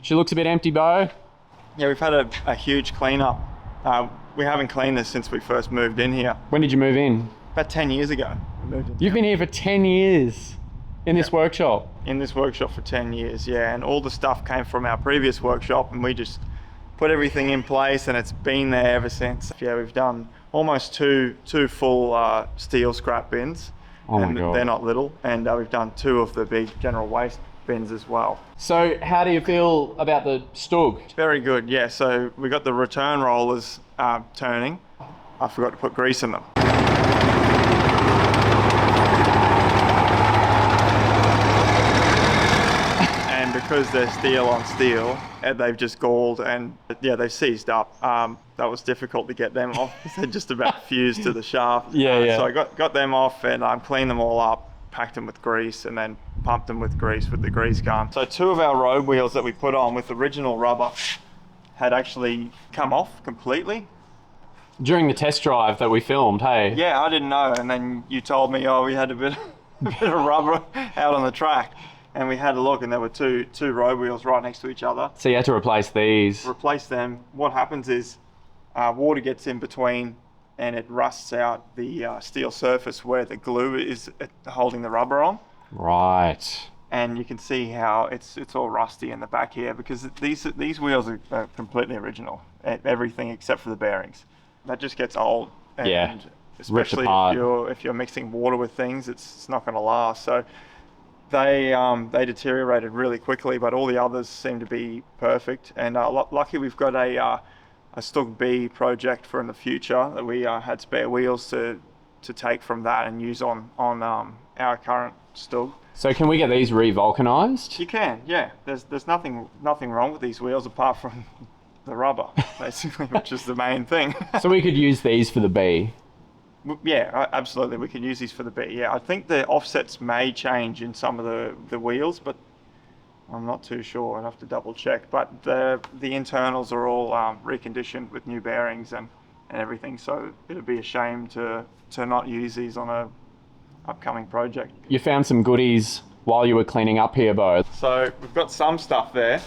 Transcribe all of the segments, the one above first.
She looks a bit empty, Beau. Yeah, we've had a huge cleanup. We haven't cleaned this since we first moved in here. When did you move in? About 10 years ago, we moved in. You've been here for 10 years in this workshop. In this workshop for 10 years, yeah. And all the stuff came from our previous workshop, and we just put everything in place, and it's been there ever since. Yeah, we've done almost two full steel scrap bins. Oh my and God. They're not little. And we've done 2 of the big general waste bins as well. So how do you feel about the STUG? Very good, yeah. So we got the return rollers turning. I forgot to put grease in them. And because they're steel on steel, they've just galled and yeah, they've seized up. That was difficult to get them off. They're just about fused to the shaft. Yeah. So I got them off and cleaned them all up, packed them with grease, and then pumped them with grease with the grease gun. So 2 of our road wheels that we put on with original rubber had actually come off completely. During the test drive that we filmed, hey? Yeah, I didn't know, and then you told me, oh, we had a bit of rubber out on the track, and we had a look, and there were two road wheels right next to each other. So you had to replace these. Replace them. What happens is water gets in between, and it rusts out the steel surface where the glue is holding the rubber on. Right. And you can see how it's all rusty in the back here because these wheels are completely original, everything except for the bearings. That just gets old, and yeah. especially if you're mixing water with things, it's not going to last. So they deteriorated really quickly, but all the others seem to be perfect. And lucky we've got a STUG B project for in the future that we had spare wheels to take from that and use on our current STUG. So can we get these re-vulcanized? You can, yeah. There's nothing wrong with these wheels apart from the rubber, basically, which is the main thing. So we could use these for the B? Yeah, absolutely. We could use these for the B. Yeah, I think the offsets may change in some of the wheels, but I'm not too sure. I'd have to double check. But the internals are all reconditioned with new bearings and everything, so it'd be a shame to not use these on a upcoming project. You found some goodies while you were cleaning up here, Beau. So we've got some stuff there,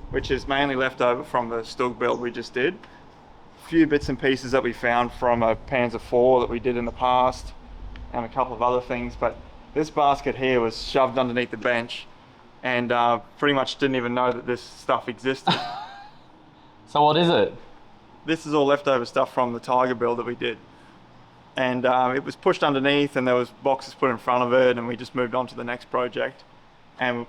which is mainly left over from the STUG build we just did. A few bits and pieces that we found from a Panzer IV that we did in the past, and a couple of other things. But this basket here was shoved underneath the bench, and pretty much didn't even know that this stuff existed. So what is it? This is all leftover stuff from the Tiger build that we did. And it was pushed underneath, and there was boxes put in front of it, and we just moved on to the next project. And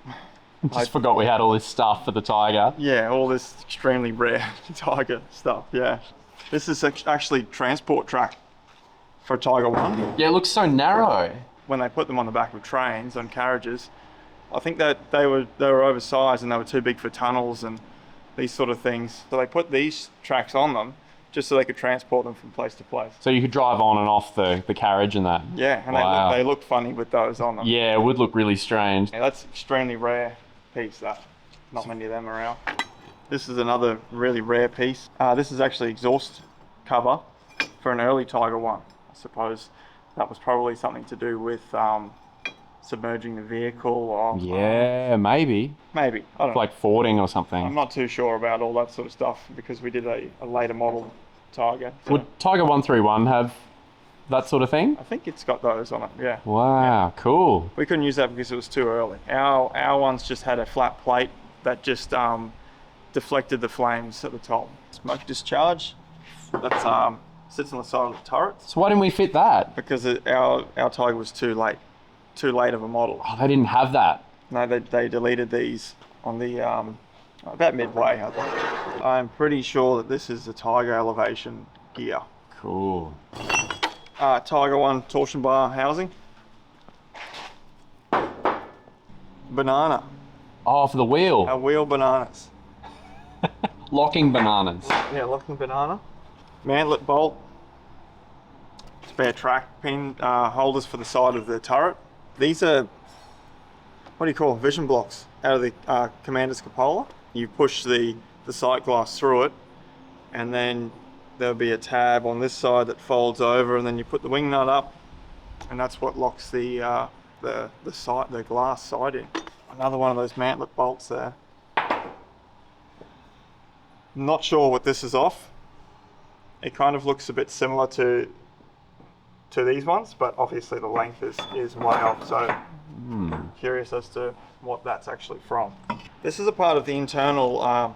I forgot we had all this stuff for the Tiger. Yeah, all this extremely rare Tiger stuff, yeah. This is actually transport track for Tiger 1. Yeah, it looks so narrow. When they put them on the back of trains, on carriages, I think that they were oversized and they were too big for tunnels and these sort of things. So they put these tracks on them just so they could transport them from place to place. So you could drive on and off the carriage and that? Yeah, and wow. they look funny with those on them. Yeah, it would look really strange. Yeah, that's extremely rare piece, that. Not many of them around. This is another really rare piece. This is actually exhaust cover for an early Tiger 1. I suppose that was probably something to do with submerging the vehicle or... Yeah, maybe. Maybe, I don't know. Like fording or something. I'm not too sure about all that sort of stuff because we did a later model Tiger. So would Tiger 131 have that sort of thing? I think it's got those on it, yeah. Wow, cool. We couldn't use that because it was too early. Our ones just had a flat plate that just deflected the flames at the top. Smoke discharge, that sits on the side of the turret. So why didn't we fit that? Because our Tiger was too late of a model. Oh, they didn't have that. No, they deleted these on the about midway, I think. I'm pretty sure that this is the Tiger elevation gear. Cool. Tiger 1 torsion bar housing. Banana. Oh, for the wheel. Our wheel bananas. Locking bananas. Yeah, locking banana. Mantlet bolt. Spare track pin holders for the side of the turret. These are, what do you call them, vision blocks out of the commander's cupola. You push the sight glass through it, and then there'll be a tab on this side that folds over, and then you put the wing nut up, and that's what locks the glass side in. Another one of those mantlet bolts there. Not sure what this is off. It kind of looks a bit similar to these ones, but obviously the length is way off, so curious as to what that's actually from. This is a part of the internal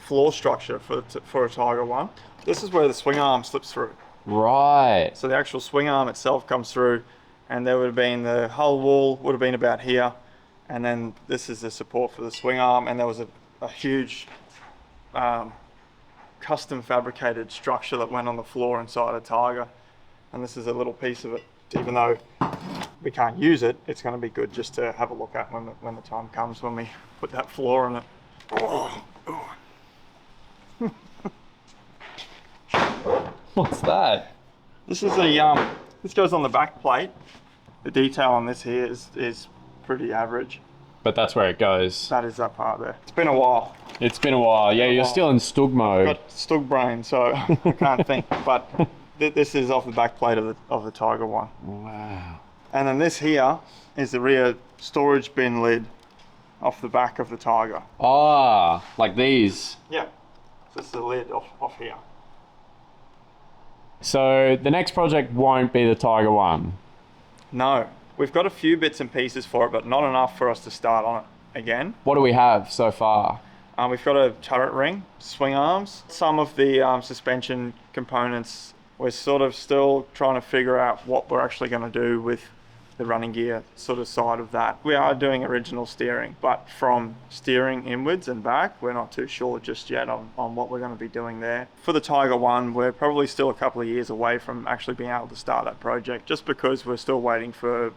floor structure for a Tiger One. This is where the swing arm slips through. Right. So the actual swing arm itself comes through, and there would have been the hull wall would have been about here, and then this is the support for the swing arm, and there was a huge custom fabricated structure that went on the floor inside a Tiger, and this is a little piece of it. Even though we can't use it, it's going to be good just to have a look at when the time comes when we put that floor on it. Oh. What's that? This is this goes on the back plate. The detail on this here is pretty average. But that's where it goes. That is that part there. It's been a while. It's been a while. Yeah, you're still in STUG mode. Got STUG brain, so I can't think. But this is off the back plate of the Tiger One. Wow. And then this here is the rear storage bin lid off the back of the Tiger. Ah, like these. Yeah. So this is the lid off here. So the next project won't be the Tiger One. No. We've got a few bits and pieces for it, but not enough for us to start on it again. What do we have so far? We've got a turret ring, swing arms, some of the suspension components. We're sort of still trying to figure out what we're actually going to do with the running gear sort of side of that. We are doing original steering, but from steering inwards and back, we're not too sure just yet on what we're going to be doing there. For the Tiger One, we're probably still a couple of years away from actually being able to start that project, just because we're still waiting for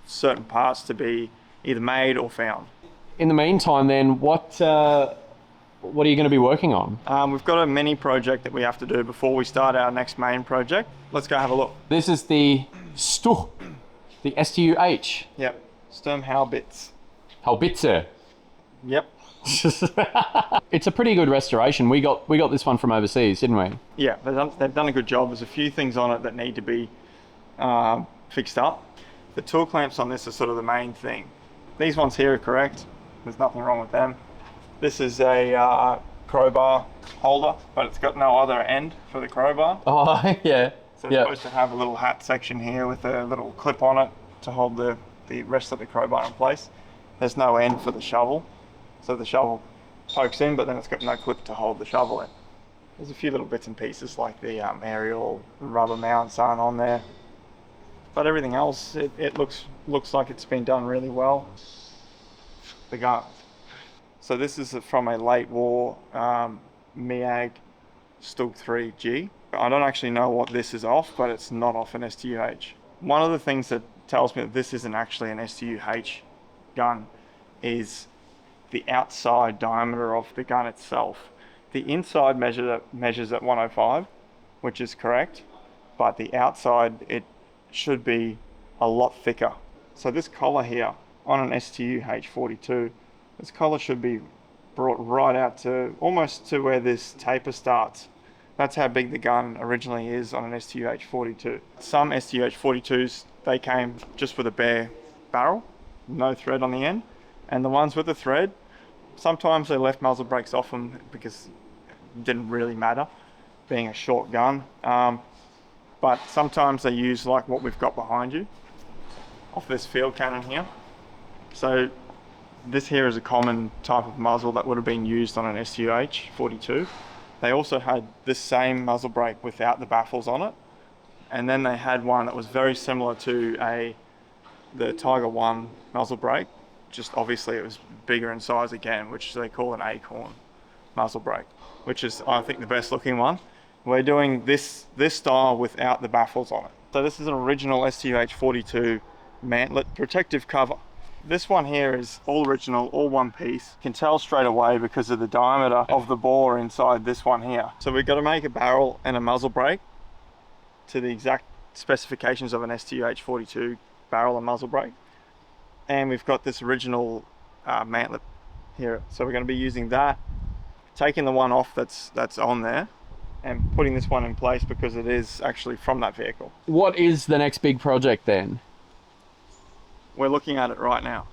certain parts to be either made or found. In the meantime then, what are you going to be working on? We've got a mini project that we have to do before we start our next main project. Let's go have a look. This is the STUG, the STUG. Yep, Sturmhaubitze. Haubitze. Yep. It's a pretty good restoration. We got this one from overseas, didn't we? Yeah, they've done a good job. There's a few things on it that need to be fixed up. The tool clamps on this are sort of the main thing. These ones here are correct. There's nothing wrong with them. This is a crowbar holder, but it's got no other end for the crowbar. Oh, yeah. So it's supposed to have a little hat section here with a little clip on it to hold the rest of the crowbar in place. There's no end for the shovel. So the shovel pokes in, but then it's got no clip to hold the shovel in. There's a few little bits and pieces like the aerial rubber mounts aren't on there. But everything else, it looks like it's been done really well. The gun. So this is from a late war MEAG STUG 3G. I don't actually know what this is off, but it's not off an STUH. One of the things that tells me that this isn't actually an STUH gun is the outside diameter of the gun itself. The inside measures at 105, which is correct, but the outside, it should be a lot thicker. So this collar here on an STUH 42, this collar should be brought right out to almost to where this taper starts. That's how big the gun originally is on an STUH 42. Some STUH 42s, they came just with a bare barrel, no thread on the end. And the ones with the thread, sometimes they left muzzle brakes off them because it didn't really matter, being a short gun. But sometimes they use like what we've got behind you, off this field cannon here. So this here is a common type of muzzle that would have been used on an STUH 42. They also had this same muzzle brake without the baffles on it. And then they had one that was very similar to the Tiger One muzzle brake. Just obviously it was bigger in size again, which they call an acorn muzzle brake, which is, I think, the best looking one. We're doing this style without the baffles on it. So this is an original STUH 42 mantlet protective cover. This one here is all original, all one piece. You can tell straight away because of the diameter of the bore inside this one here. So we've got to make a barrel and a muzzle brake to the exact specifications of an STUH 42 barrel and muzzle brake. And we've got this original mantlet here. So we're going to be using that, taking the one off that's on there, and putting this one in place because it is actually from that vehicle. What is the next big project then? We're looking at it right now.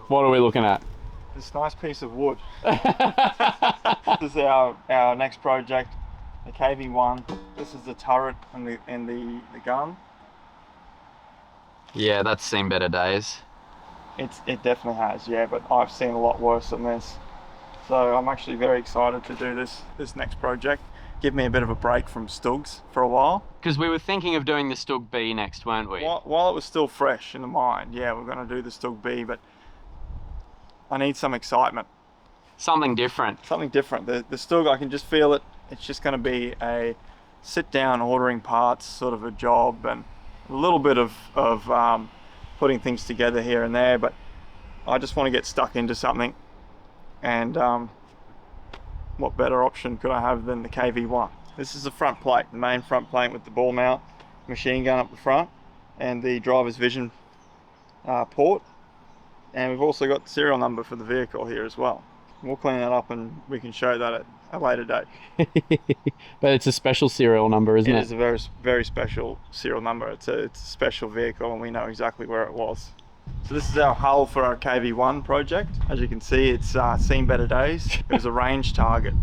What are we looking at? this nice piece of wood. This is our next project, the KV-1. This is the turret and the gun. Yeah, that's seen better days. It definitely has, yeah, but I've seen a lot worse than this. So I'm actually very excited to do this next project. Give me a bit of a break from STUGs for a while. Because we were thinking of doing the STUG B next, weren't we? While it was still fresh in the mind, yeah, we're going to do the STUG B, but I need some excitement. Something different. Something different. The STUG, I can just feel it. It's just going to be a sit down ordering parts sort of a job, and a little bit of putting things together here and there, but I just want to get stuck into something. And what better option could I have than the KV-1? This is the front plate, the main front plate with the ball mount, machine gun up the front, and the driver's vision port. And we've also got the serial number for the vehicle here as well. We'll clean that up and we can show that at a later date. But it's a special serial number, isn't it? It is a very, very special serial number. It's a special vehicle and we know exactly where it was. So this is our hull for our KV-1 project. As you can see, it's seen better days. It was a range target.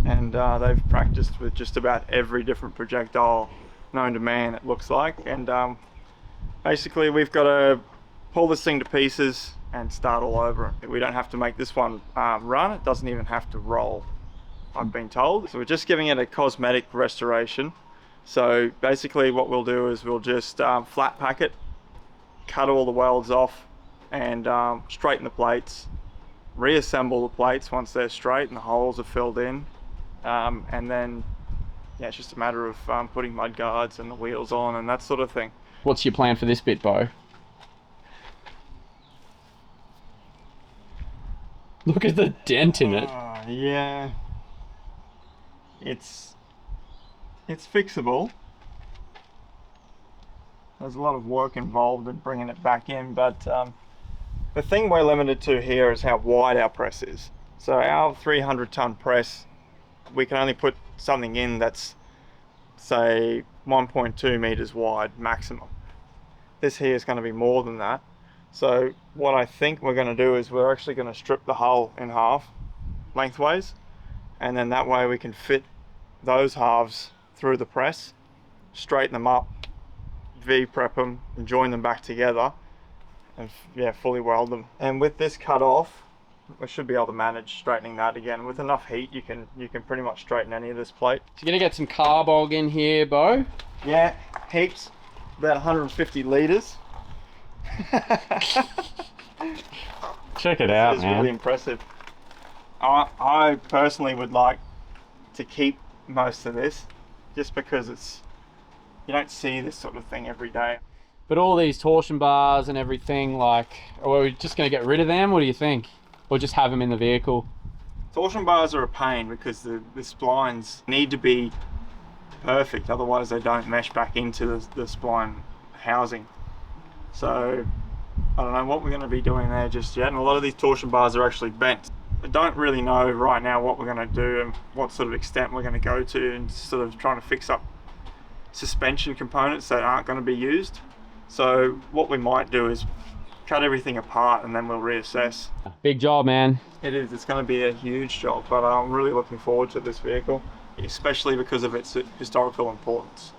And they've practiced with just about every different projectile known to man, it looks like. And basically we've got to pull this thing to pieces and start all over. We don't have to make this one run. It doesn't even have to roll, I've been told. So we're just giving it a cosmetic restoration. So basically what we'll do is we'll just flat pack it, cut all the welds off, and straighten the plates, reassemble the plates once they're straight and the holes are filled in, and then yeah, it's just a matter of putting mud guards and the wheels on and that sort of thing. What's your plan for this bit, Beau? Look at the dent in it. Yeah, it's fixable. There's a lot of work involved in bringing it back in, but the thing we're limited to here is how wide our press is. So our 300-ton press, we can only put something in that's, say, 1.2 meters wide maximum. This here is going to be more than that. So what I think we're going to do is we're actually going to strip the hull in half lengthways, and then that way we can fit those halves through the press, straighten them up, V-prep them and join them back together, and yeah, fully weld them. And with this cut off, we should be able to manage straightening that again. With enough heat, you can pretty much straighten any of this plate. So you're gonna get some carbog in here, Beau? Yeah, heaps, about 150 litres. Check it out, It's man. really impressive. I personally would like to keep most of this, just because you don't see this sort of thing every day. But all these torsion bars and everything, like, are we just gonna get rid of them? What do you think? Or just have them in the vehicle? Torsion bars are a pain because the splines need to be perfect, otherwise they don't mesh back into the spline housing. So I don't know what we're going to be doing there just yet, and a lot of these torsion bars are actually bent. I don't really know right now what we're going to do and what sort of extent we're going to go to, and sort of trying to fix up suspension components that aren't going to be used. So what we might do is cut everything apart and then we'll reassess. Big job, man. It is, it's going to be a huge job, but I'm really looking forward to this vehicle, especially because of its historical importance.